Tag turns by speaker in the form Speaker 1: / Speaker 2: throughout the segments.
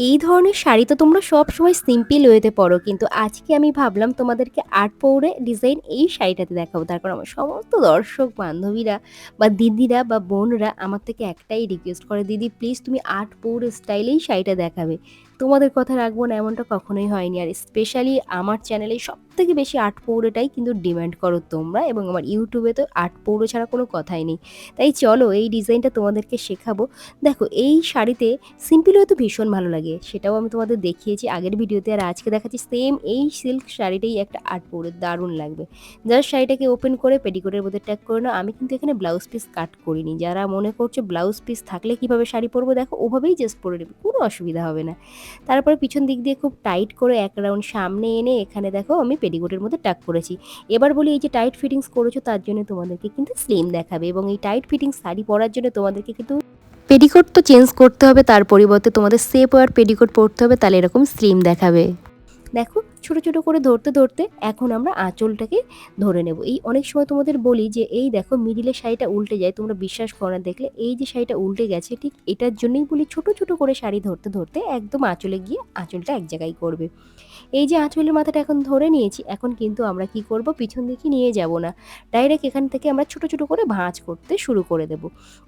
Speaker 1: এই ধরনের শাড়ি তো তোমরা সবসময় সিম্পল ওয়েতে পরো। কিন্তু আজকে আমি ভাবলাম তোমাদেরকে আর্ট পৌরে ডিজাইন এই শাড়িটাতে দেখাবো। তার কারণ আমার সমস্ত দর্শক বান্ধবীরা বা দিদিরা বা বোনরা আমার থেকে একটাই রিকোয়েস্ট করে, "দিদি প্লিজ তুমি আর্ট পৌরে স্টাইলেই শাড়িটা দেখাবে।" তোমাদের কথা রাখবো না এমনটা কখনোই হয়নি। আর স্পেশালি আমার চ্যানেলে সবথেকে বেশি আর্ট পৌরেটাই কিন্তু ডিমান্ড করো তোমরা, এবং আমার ইউটিউবে তো আর্ট পৌরে ছাড়া কোনো কথাই নেই। তাই চলো এই ডিজাইনটা তোমাদেরকে শেখাবো। দেখো এই শাড়িতে সিম্পল হয়তো ভীষণ ভালো লাগে, সেটাও আমি তোমাদের দেখিয়েছি আগের ভিডিওতে। আর আজকে দেখাচ্ছি সেম এই সিল্ক শাড়িটাই একটা আর্ট পরে দারুণ লাগবে। জাস্ট শাড়িটাকে ওপেন করে পেটিকোটের মধ্যে ট্যাগ করে নাও। আমি কিন্তু এখানে ব্লাউজ পিস কাট করিনি। যারা মনে করছো ব্লাউজ পিস থাকলে কিভাবে শাড়ি পরবো, দেখো ওভাবেই জাস্ট পরে নেবে, কোনো অসুবিধা হবে না। তারপরে পিছন দিক দিয়ে খুব টাইট করে এক রাউন্ড সামনে এনে এখানে দেখো আমি পেটিকোটের মধ্যে টাক করেছি। এবার বলি, এই যে টাইট ফিটিংস করেছো তার জন্য তোমাদেরকে কিন্তু স্লিম দেখাবে, এবং এই টাইট ফিটিংস শাড়ি পরার জন্য তোমাদেরকে কিন্তু পেটিকোট তো চেঞ্জ করতে হবে, তার পরিবর্তে তোমাদের সেপ ওয়ার পেটিকোট পরতে হবে, তাহলে এরকম স্লিম দেখাবে। দেখো ছোট ছোট করে ধরতে ধরতে এখন আমরা আঁচলটাকে ধরে নেব। এই অনেক সময় তোমাদের বলি যে এই দেখো মিডিলের শাড়িটা উল্টে যায়, তোমরা বিশ্বাস করো না। দেখলে এই যে শাড়িটা উল্টে গেছে, ঠিক এটার জন্যই বলি ছোট ছোট করে শাড়ি ধরতে ধরতে একদম আঁচলে গিয়ে আঁচলটা এক জায়গায় করবে। এই যে আঁচলের মাথাটা এখন ধরে নিয়েছি, এখন কিন্তু আমরা কি করব, পিছন দিকে নিয়ে যাব না, ডাইরেক্ট এখান থেকে আমরা ছোট ছোট করে ভাঁজ করতে শুরু করে দেব।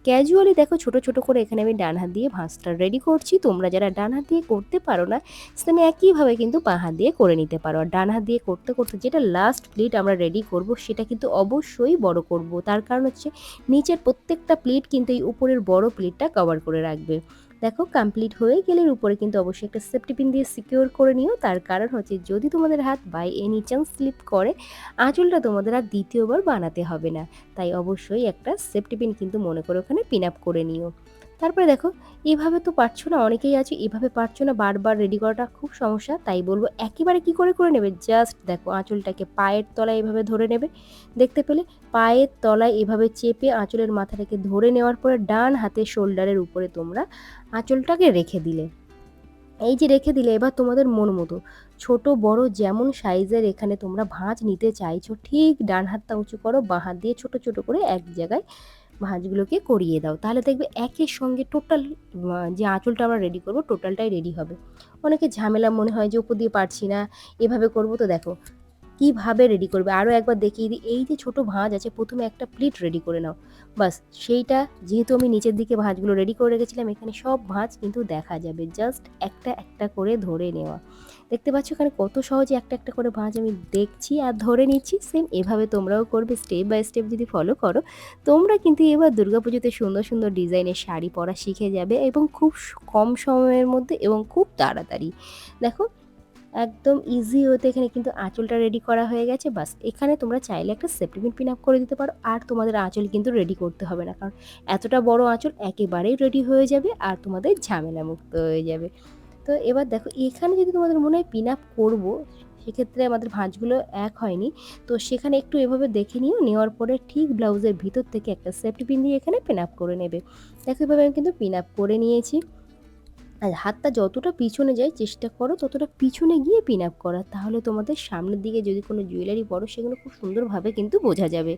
Speaker 1: ক্যাজুয়ালি দেখো ছোট ছোট করে এখানে আমি ডান হাত দিয়ে ভাঁজটা রেডি করছি। তোমরা যারা ডান হাত দিয়ে করতে পারো না, সেম একইভাবে কিন্তু বাঁ হাত দিয়ে করে নিতে পারো। আর ডান হাত দিয়ে করতে করতে যেটা লাস্ট প্লিট আমরা রেডি করব, সেটা কিন্তু অবশ্যই বড় করব। তার কারণ হচ্ছে নিচের প্রত্যেকটা প্লিট কিন্তু এই উপরের বড় প্লিটটা কভার করে রাখবে। দেখো কমপ্লিট হয়ে গেলে উপরে কিন্তু অবশ্যই একটা সেফটি পিন দিয়ে সিকিউর করে নিও। তার কারণ হচ্ছে যদি তোমাদের হাত বাই এনি চান্স স্লিপ করে, আঁচলটা তোমাদের আর দ্বিতীয়বার বানাতে হবে না। তাই অবশ্যই একটা সেফটি পিন কিন্তু মনে করে ওখানে পিন আপ করে নিও। তারপরে দেখো এভাবে তো পারছো না, অনেকেই আছে এভাবে পারছো না, বারবার রেডি করাটা খুব সমস্যা। তাই বলবো একেবারে কি করে করে নেবে, জাস্ট দেখো আঁচলটাকে পায়ের তলায় এভাবে ধরে নেবে। দেখতে পেলে পায়ের তলায় এভাবে চেপে আঁচলের মাথাটাকে ধরে নেওয়ার পরে ডান হাতে শোল্ডারের উপরে তোমরা আঁচলটাকে রেখে দিলে। এই যে রেখে দিলে, এবার তোমাদের মন মতো ছোট বড় যেমন সাইজের এখানে তোমরা ভাঁজ নিতে চাইছো, ঠিক ডান হাতটা উঁচু করো, বাঁ হাত দিয়ে ছোট ছোট করে এক জায়গায় ভাঁজগুলোকে করিয়ে দাও। তাহলে দেখবে একের সঙ্গে টোটাল যে আঁচলটা আমরা রেডি করবো টোটালটাই রেডি হবে। অনেকে ঝামেলা মনে হয় যে উপর দিয়ে পারছি না, এভাবে করবো। তো দেখো কিভাবে রেডি করবে আরও একবার দেখিয়ে দিই। এই যে ছোট ভাঁজ আছে, প্রথমে একটা প্লিট রেডি করে নাও। বাস সেইটা, যেহেতু আমি নিচের দিকে ভাঁজগুলো রেডি করে রেখেছিলাম, এখানে সব ভাঁজ কিন্তু দেখা যাবে, জাস্ট একটা একটা করে ধরে নেওয়া। দেখতে পাচ্ছ এখানে কত সহজে একটা একটা করে ভাঁজ আমি দেখছি আর ধরে নিচ্ছি। সেম এভাবে তোমরাও করবে, স্টেপ বাই স্টেপ যদি ফলো করো, তোমরা কিন্তু এবার দুর্গাপুজোতে সুন্দর সুন্দর ডিজাইনের শাড়ি পরা শিখে যাবে, এবং খুব কম সময়ের মধ্যে এবং খুব তাড়াতাড়ি। দেখো একদম ইজি ওয়েতে এখানে কিন্তু আঁচলটা রেডি করা হয়ে গেছে। বাস এখানে তোমরা চাইলে একটা সেফটি পিন পিন আপ করে দিতে পারো, আর তোমাদের আঁচল কিন্তু রেডি করতে হবে না, কারণ এতটা বড় আঁচল একেবারেই রেডি হয়ে যাবে আর তোমাদের ঝামেলা মুক্ত হয়ে যাবে। তো এবার দেখো এখানে যদি তোমাদের মনে হয় পিন আপ করবো, সেক্ষেত্রে আমাদের ভাঁজগুলো এক হয়নি, তো সেখানে একটু এভাবে দেখে নিও। নেওয়ার পরে ঠিক ব্লাউজের ভিতর থেকে একটা সেফটি পিন দিয়ে এখানে পিন আপ করে নেবে। দেখো এভাবে আমি কিন্তু পিন আপ করে নিয়েছি। আর হাতটা যতটা পিছনে যায় চেষ্টা করো ততটা পিছনে গিয়ে পিন আপ করার, তাহলে তোমাদের সামনের দিকে যদি কোনো জুয়েলারি পরো সেগুলো খুব সুন্দরভাবে কিন্তু বোঝা যাবে।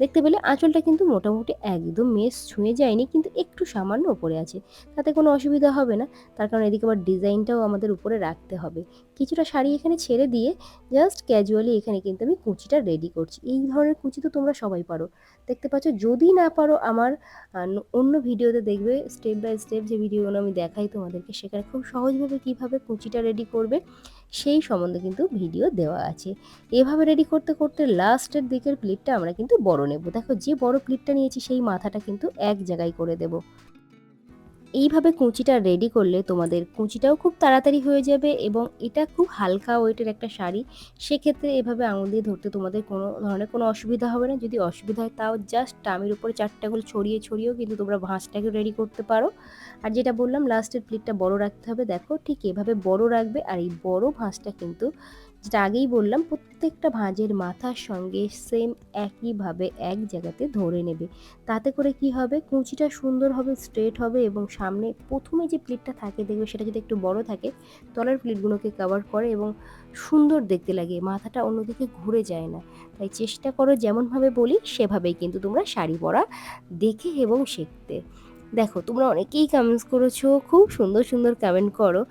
Speaker 1: দেখতে পেলে আঁচলটা কিন্তু মোটামুটি একদম মেস ছুঁয়ে যায়নি, কিন্তু একটু সামান্য ওপরে আছে, তাতে কোনো অসুবিধা হবে না। তার কারণ এদিকে আবার ডিজাইনটাও আমাদের উপরে রাখতে হবে। কিছুটা শাড়ি এখানে ছেড়ে দিয়ে জাস্ট ক্যাজুয়ালি এখানে কিন্তু আমি কুচিটা রেডি করছি। এই ধরনের কুচি তো তোমরা সবাই পারো, দেখতে পাচ্ছ। যদি না পারো আমার অন্য ভিডিওতে দেখবে, স্টেপ বাই স্টেপ যে ভিডিওগুলো আমি দেখাই তোমাদেরকে, সেখানে খুব সহজভাবে কীভাবে কুচিটা রেডি করবে সেই সম্বন্ধে কিন্তু ভিডিও দেওয়া আছে। এভাবে রেডি করতে করতে লাস্টের দিকের প্লিটটা আমরা কিন্তু বড় নেব। দেখো যে বড় প্লিটটা নিয়েছি সেই মাথাটা কিন্তু এক জায়গায় করে দেব। এইভাবে কুঁচিটা রেডি করলে তোমাদের কুঁচিটাও খুব তাড়াতাড়ি হয়ে যাবে, এবং এটা খুব হালকা ওয়েটের একটা শাড়ি। সেক্ষেত্রে এভাবে আঙুল দিয়ে ধরতে তোমাদের কোনো ধরনের কোনো অসুবিধা হবে না। যদি অসুবিধা হয় তাও জাস্ট টামির উপরে 4টে আঙুল ছড়িয়ে ছড়িয়েও কিন্তু তোমরা ভাঁজটাকে রেডি করতে পারো। আর যেটা বললাম লাস্টের প্লিটটা বড় রাখতে হবে, দেখো ঠিক এভাবে বড় রাখবে। আর এই বড় ভাঁজটা কিন্তু, যেটা আগেই বললাম, প্রত্যেকটা ভাঁজের মাথার সঙ্গে সেম একইভাবে এক জায়গাতে ধরে নেবে। তাতে করে কি হবে, কুঁচিটা সুন্দর হবে, স্ট্রেট হবে, এবং সামনে প্রথমে যে প্লিটটা থাকে দেখবে সেটা যদি একটু বড় থাকে, তলার প্লিটগুলোকে কভার করে এবং সুন্দর দেখতে লাগে, মাথাটা অন্যদিকে ঘুরে যায় না। তাই চেষ্টা করো যেমনভাবে বলি সেভাবেই কিন্তু তোমরা শাড়ি পরা দেখে এবং শিখতে। দেখো তোমরা অনেকেই কমেন্টস করেছো, খুব সুন্দর, সুন্দর কমেন্ট করো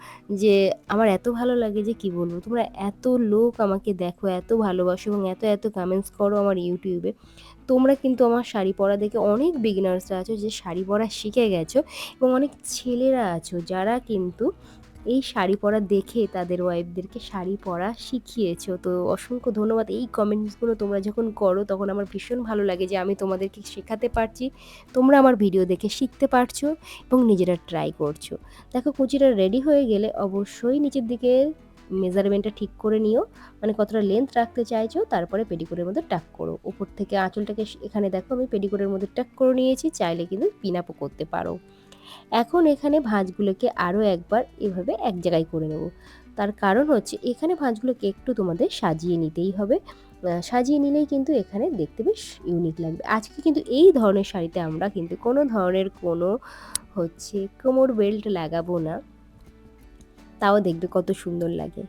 Speaker 1: যে আমার এত ভালো লাগে যে কি বলবো। তোমরা এত লোক আমাকে দেখো, এত ভালোবাসো এবং এত, এত কমেন্টস করো আমার YouTube এ। তোমরা কিন্তু আমার শাড়ি পরা দেখে অনেক বিগিনার্সরা আছো যে শাড়ি পরা শিখে গেছো এবং অনেক ছেলেরা আছো যারা কিন্তু এই শাড়ি পরা দেখে তাদের ওয়াইফদেরকে শাড়ি পরা শিখিয়েছো। তো অসংখ্য ধন্যবাদ। এই কমেন্টসগুলো তোমরা যখন করো তখন আমার ভীষণ ভালো লাগে যে আমি তোমাদেরকে শেখাতে পারছি। তোমরা আমার ভিডিও দেখে শিখতে পারছো এবং নিজেরা ট্রাই করছো। দেখো কুচিটা রেডি হয়ে গেলে অবশ্যই নিচের দিকে মেজারমেন্টটা ঠিক করে নিও। মানে কতটা লেন্থ রাখতে চাইছো তারপরে পেটিকোটের মধ্যে টাক করো। উপর থেকে আঁচলটাকে এখানে দেখো আমি পেটিকোটের মধ্যে টাক করে নিয়েছি, চাইলে কিন্তু পিন আপও করতে পারো। এখন এখানে ভাঁজগুলোকে আরও একবার এভাবে এক জায়গায় করে নেব। তার কারণ হচ্ছে এখানে ভাঁজগুলোকে একটু তোমাদের সাজিয়ে নিতেই হবে। সাজিয়ে নিলেই কিন্তু এখানে দেখতে বেশ ইউনিক লাগবে। আজকে কিন্তু এই ধরনের শাড়িতে আমরা কিন্তু কোনো ধরনের কোনো হচ্ছে কোমর বেল্ট লাগাবো না, তাও দেখবে কত সুন্দর লাগে।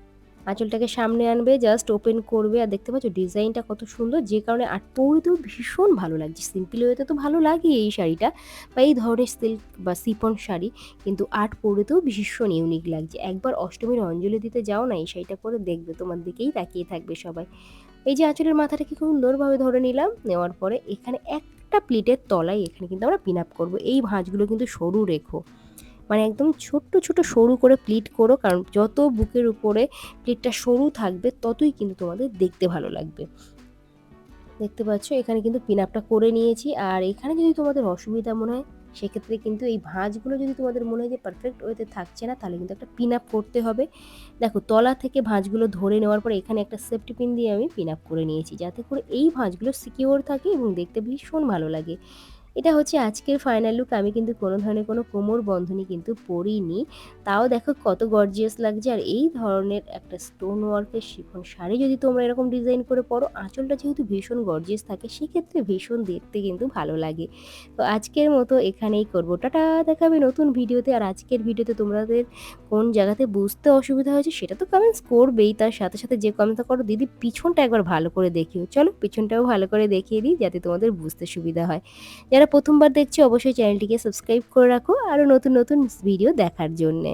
Speaker 1: আঁচলটাকে সামনে আনবে, জাস্ট ওপেন করবে আর দেখতে পাচ্ছ ডিজাইনটা কত সুন্দর, যে কারণে আট পরেতেও ভীষণ ভালো লাগছে। সিম্পল ওয়েতে তো ভালো লাগে এই শাড়িটা বা এই ধরনের সিল্ক বা সিফন শাড়ি, কিন্তু আট পরেতেও ভীষণ ইউনিক লাগছে। একবার অষ্টমীর অঞ্জলি দিতে যাও না, এই শাড়িটা পরে দেখবে তোমার দিকেই তাকিয়ে থাকবে সবাই। এই যে আঁচলের মাথাটাকে খুব সুন্দরভাবে ধরে নিলাম, নেওয়ার পরে এখানে একটা প্লিটের তলায় এখানে কিন্তু আমরা পিন আপ করবো। এই ভাঁজগুলো কিন্তু সরু রেখো, মানে একদম ছোট্ট ছোট সরু করে প্লিট করো, কারণ যত বুকের উপরে প্লিটটা সরু থাকবে ততই কিন্তু তোমাদের দেখতে ভালো লাগবে। দেখতে পাচ্ছ এখানে কিন্তু পিন আপটা করে নিয়েছি। আর এখানে যদি তোমাদের অসুবিধা মনে হয় সেক্ষেত্রে কিন্তু এই ভাঁজগুলো যদি তোমাদের মনে হয় যে পারফেক্ট ওয়েতে থাকছে না, তাহলে কিন্তু একটা পিন আপ করতে হবে। দেখো তলা থেকে ভাঁজগুলো ধরে নেওয়ার পর এখানে একটা সেফটি পিন দিয়ে আমি পিন আপ করে নিয়েছি, যাতে করে এই ভাঁজগুলো সিকিওর থাকে এবং দেখতে ভীষণ ভালো লাগে। এটা হচ্ছে আজকের ফাইনাল লুক। আমি কিন্তু কোনো ধরনের কোনো কোমর বন্ধনী কিন্তু পরিনি, তাও দেখো কত গর্জিয়াস লাগছে। আর এই ধরনের একটা স্টোন ওয়ার্কের শিফন শাড়ি যদি তোমরা এরকম ডিজাইন করে পরো, আঁচলটা যেহেতু ভীষণ গর্জিয়াস থাকে সেক্ষেত্রে ভীষণ দেখতে কিন্তু ভালো লাগে। তো আজকের মতো এখানেই করবো, টাটা। দেখাবে নতুন ভিডিওতে। আর আজকের ভিডিওতে তোমাদের কোন জায়গাতে বুঝতে অসুবিধা হয়েছে সেটা তো কমেন্টস করবেই, তার সাথে সাথে যে কমেন্টটা করো দিদি পিছনটা একবার ভালো করে দেখিও। চলো পিছনটাও ভালো করে দেখিয়ে দিই যাতে তোমাদের বুঝতে সুবিধা হয়। যারা প্রথমবার দেখছো অবশ্যই চ্যানেলটিকে সাবস্ক্রাইব করে রাখো আরও নতুন নতুন ভিডিও দেখার জন্যে।